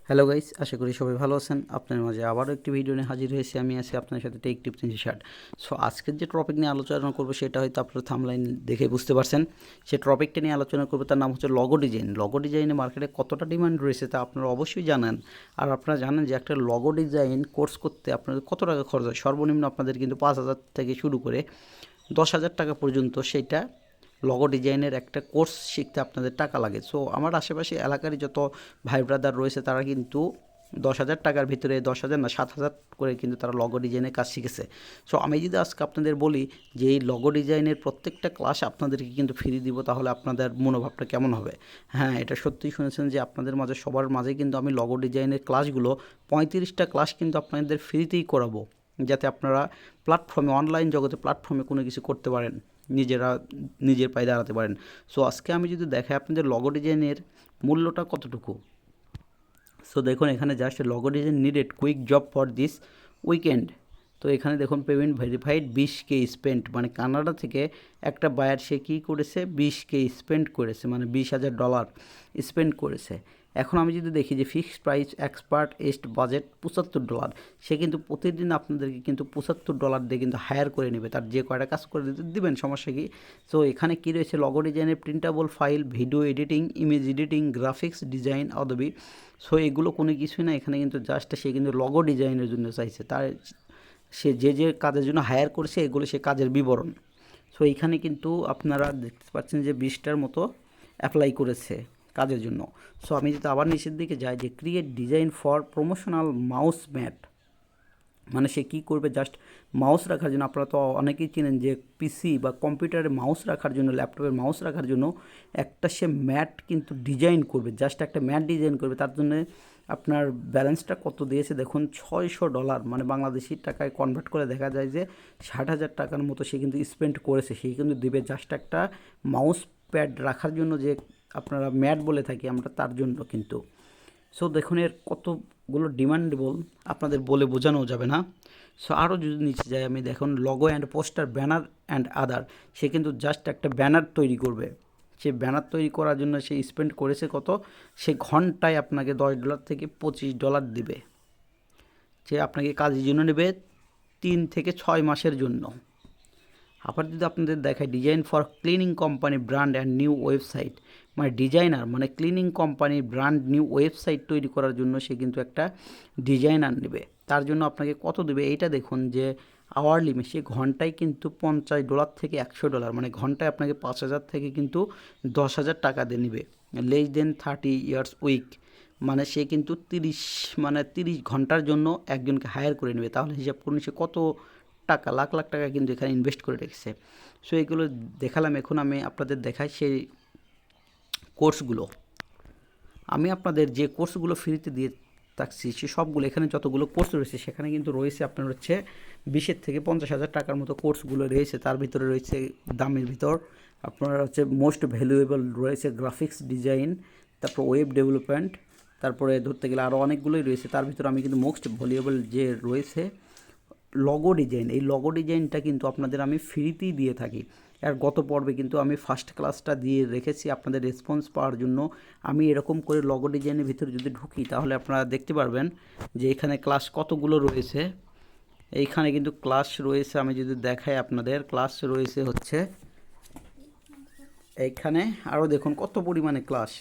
Hello guys, আশা করি সবাই ভালো আছেন। আপনার মাঝে আবারও একটি ভিডিও নিয়ে হাজির হয়েছি। আমি আছি আপনার সাথে take tips in short. So আজকের যে টপিক নিয়ে আলোচনা করব সেটা হয়তো আপনারা থাম্বনেইল দেখে বুঝতে পারছেন। সে টপিকটা নিয়ে আলোচনা করব, তার নাম হচ্ছে লগো ডিজাইন। লগো ডিজাইনে মার্কেটে কতটা ডিমান্ড রয়েছে তা আপনারা অবশ্যই জানেন। আর আপনারা জানেন যে একটা লগো ডিজাইন কোর্স করতে আপনাদের কত টাকা খরচ হয়। সর্বনিম্ন আপনাদের কিন্তু 5,000 থেকে শুরু করে 10,000 টাকা পর্যন্ত সেইটা লগো ডিজাইনের একটা কোর্স শিখতে আপনাদের টাকা লাগে। সো আমার আশেপাশে এলাকারই যত ভাই ব্রাদার রয়েছে তারা কিন্তু 10,000 টাকার ভিতরে 10,000 না 7,000 করে কিন্তু তারা লগো ডিজাইনের কাজ শিখেছে। সো আমি যদি আজকে আপনাদের বলি যে এই লগো ডিজাইনের প্রত্যেকটা ক্লাস আপনাদেরকে কিন্তু ফ্রি দিব, তাহলে আপনাদের মনোভাবটা কেমন হবে? হ্যাঁ, এটা সত্যিই শুনেছেন যে আপনাদের মাঝে সবার মাঝে কিন্তু আমি লগো ডিজাইনের ক্লাসগুলো 35টা ক্লাস কিন্তু আপনাদের ফ্রিতেই করাবো, যাতে আপনারা প্ল্যাটফর্মে, অনলাইন জগতে প্ল্যাটফর্মে কোনো কিছু করতে পারেন, নিজের পায়ে দাঁড়াতে পারেন। সো আজকে আমি যদি দেখাই আপনাদের লগো ডিজাইনের মূল্যটা কতটুকু। সো দেখুন, এখানে just logo design needed quick job for this weekend. তো এখানে দেখুন পেমেন্ট ভেরিফাইড 20K স্পেন্ট, মানে কানাডা থেকে একটা বায়ার সে কী করেছে, 20K স্পেন্ড করেছে, মানে $20,000 স্পেন্ড করেছে। এখন আমি যদি দেখি যে ফিক্সড প্রাইস এক্সপার্ট এস্ট বাজেট $75, সে কিন্তু প্রতিদিন আপনাদেরকে কিন্তু $75 দিয়ে কিন্তু হায়ার করে নেবে, তার যে কয়টা কাজ করে দিবেন, সমস্যা কি। সো এখানে কী রয়েছে, লগো ডিজাইনের printable file, video editing, image editing, graphics design অদবি। সো এগুলো কোনো কিছুই না, এখানে কিন্তু জাস্ট সে কিন্তু লগো ডিজাইনের জন্য চাইছে, তার সে যে কাজের জন্য হায়ার করছে এগুলো সে কাজের বিবরণ। সো এইখানে কিন্তু আপনারা দেখতে পাচ্ছেন যে 20টার মতো অ্যাপ্লাই করেছে কাজের জন্য। সো আমি যদি আবার নিচের দিকে যাই যে create design for promotional mouse mat, মানে সে কী করবে, জাস্ট মাউস রাখার জন্য। আপনারা তো অনেকেই চেনেন যে পিসি বা কম্পিউটারে মাউস রাখার জন্য, ল্যাপটপে মাউস রাখার জন্য একটা সে ম্যাট কিন্তু ডিজাইন করবে, জাস্ট একটা ম্যাট ডিজাইন করবে। তার জন্য আপনার ব্যালেন্সটা কত দিয়েছে দেখুন, $600, মানে বাংলাদেশি টাকায় কনভার্ট করে দেখা যায় যে 60,000 টাকার মতো সে কিন্তু স্পেন্ড করেছে। সেই কিন্তু দেবে জাস্ট একটা মাউস প্যাড রাখার জন্য, যে আপনারা ম্যাট বলে থাকি আমরা, তার জন্য কিন্তু। সো দেখুন এর কতগুলো ডিমান্ডেবল আপনাদের বলে বোঝানো যাবে না। সো আরও যদি নিচে যাই আমি, দেখুন logo and poster, banner and other, সে কিন্তু জাস্ট একটা ব্যানার তৈরি করবে। সে ব্যানার তৈরি করার জন্য সে স্পেন্ড করেছে কত, সে ঘন্টায় আপনাকে $10 থেকে $25 দিবে। সে আপনাকে কাজের জন্য নেবে 3 থেকে 6 মাসের জন্য। আবার যদি আপনাদের দেখায় design for cleaning company brand and new website, মানে ডিজাইনার, মানে ক্লিনিং কোম্পানির ব্র্যান্ড নিউ ওয়েবসাইট তৈরি করার জন্য সে কিন্তু একটা ডিজাইনার নেবে। তার জন্য আপনাকে কত দেবে এইটা দেখুন, যে আওয়ারলি, সে ঘন্টায় কিন্তু $50 থেকে $100, মানে ঘন্টায় আপনাকে 5,000 থেকে কিন্তু 10,000 টাকা দিয়ে নেবে। লেস দেন 30 ইয়ার্স উইক, মানে সে কিন্তু 30 ঘন্টার জন্য একজনকে হায়ার করে নেবে। তাহলে হিসাব করুন সে কত টাকা, লাখ লাখ টাকা কিন্তু এখানে ইনভেস্ট করে রেখেছে। সো এগুলো দেখালাম। এখন আমি আপনাদের দেখাই সেই কোর্সগুলো। আমি আপনাদের যে কোর্সগুলো ফ্রিতে দিয়ে থাকছি সে সবগুলো, এখানে যতগুলো কোর্স রয়েছে সেখানে কিন্তু রয়েছে আপনার হচ্ছে 20 থেকে 50,000 টাকার মতো কোর্সগুলো রয়েছে। তার ভিতরে রয়েছে দামের ভিতর আপনার হচ্ছে মোস্ট ভ্যালুয়েবল রয়েছে গ্রাফিক্স ডিজাইন, তারপর ওয়েব ডেভেলপমেন্ট, তারপরে ধরতে গেলে আরও অনেকগুলোই রয়েছে। তার ভিতরে আমি কিন্তু মোস্ট ভ্যালুয়েবল যে রয়েছে লগো ডিজাইন, এই লগো ডিজাইনটা কিন্তু আপনাদের আমি ফ্রিতেই দিয়ে থাকি। আর গত পর্বে কিন্তু আমি ফার্স্ট ক্লাসটা দিয়ে রেখেছি আপনাদের রেসপন্স পাওয়ার জন্য। আমি এরকম করে লগো ডিজাইনের ভিতরে যদি ঢুকি তাহলে আপনারা দেখতে পারবেন যে এখানে ক্লাস কতগুলো রয়েছে। এইখানে কিন্তু ক্লাস রয়েছে, আমি যদি দেখাই আপনাদের, ক্লাস রয়েছে হচ্ছে এইখানে আরও দেখুন কত পরিমাণে ক্লাস,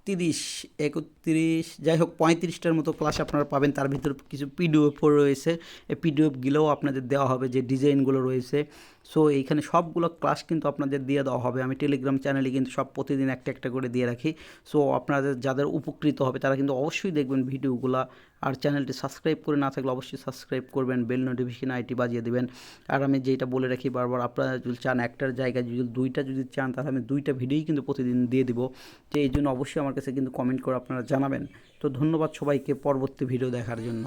30, 31, যাই হোক 35টার মতো ক্লাস আপনারা পাবেন। তার ভিতরে কিছু পিডিএফও রয়েছে, এই পিডিএফগুলোও আপনাদের দেওয়া হবে, যে ডিজাইনগুলো রয়েছে। সো এইখানে সবগুলো ক্লাস কিন্তু আপনাদের দিয়ে দেওয়া হবে। আমি টেলিগ্রাম চ্যানেলে কিন্তু সব প্রতিদিন একটা একটা করে দিয়ে রাখি। সো আপনাদের যাদের উপকৃত হবে তারা কিন্তু অবশ্যই দেখবেন ভিডিওগুলো। আর চ্যানেলটি সাবস্ক্রাইব করে না থাকলে অবশ্যই সাবস্ক্রাইব করবেন, বেল নোটিফিকেশন আইটি বাজিয়ে দেবেন। আর আমি যেটা বলে রাখি বারবার, আপনারা যদি চান একটার জায়গায় যদি 2টা যদি চান তাহলে আমি 2টা ভিডিওই কিন্তু প্রতিদিন দিয়ে দিব। তো এই জন্য অবশ্যই আমার কাছে কিন্তু কমেন্ট করে আপনারা জানাবেন। তো ধন্যবাদ সবাইকে পরবর্তী ভিডিও দেখার জন্য।